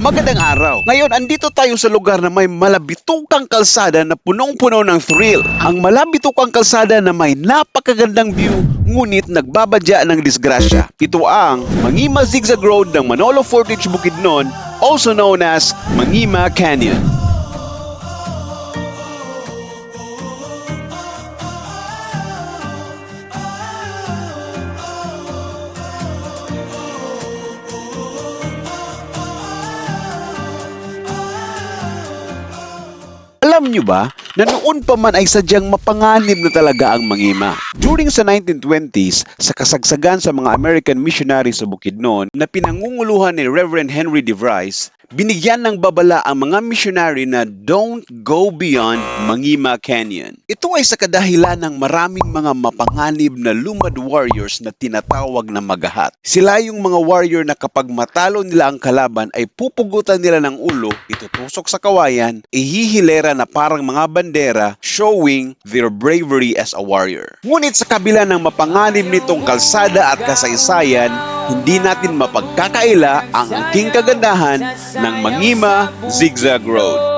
Magandang araw. Ngayon, andito tayo sa lugar na may malabitukang kalsada na punong-puno ng thrill. Ang malabitukang kalsada na may napakagandang view, ngunit nagbabadya ng disgrasya. Ito ang Mangima Zigzag Road ng Manolo Fortich Bukidnon, also known as Mangima Canyon. Alam nyo ba na noon pa man ay sadyang mapanganib na talaga ang Mangima? During sa 1920s, sa kasagsagan sa mga American missionaries sa Bukidnon na pinangunguluhan ni Reverend Henry DeVries, binigyan ng babala ang mga missionary na don't go beyond Mangima Canyon. Ito ay sa kadahilan ng maraming mga mapanganib na lumad warriors na tinatawag na magahat. Sila yung mga warrior na kapag matalo nila ang kalaban ay pupugutan nila ng ulo, itutusok sa kawayan, ihihilera na parang mga bandera showing their bravery as a warrior. Ngunit sa kabila ng mapanganib nitong kalsada at kasaysayan, hindi natin mapagkakaila ang angking kagandahan ng Mangima Zigzag Road.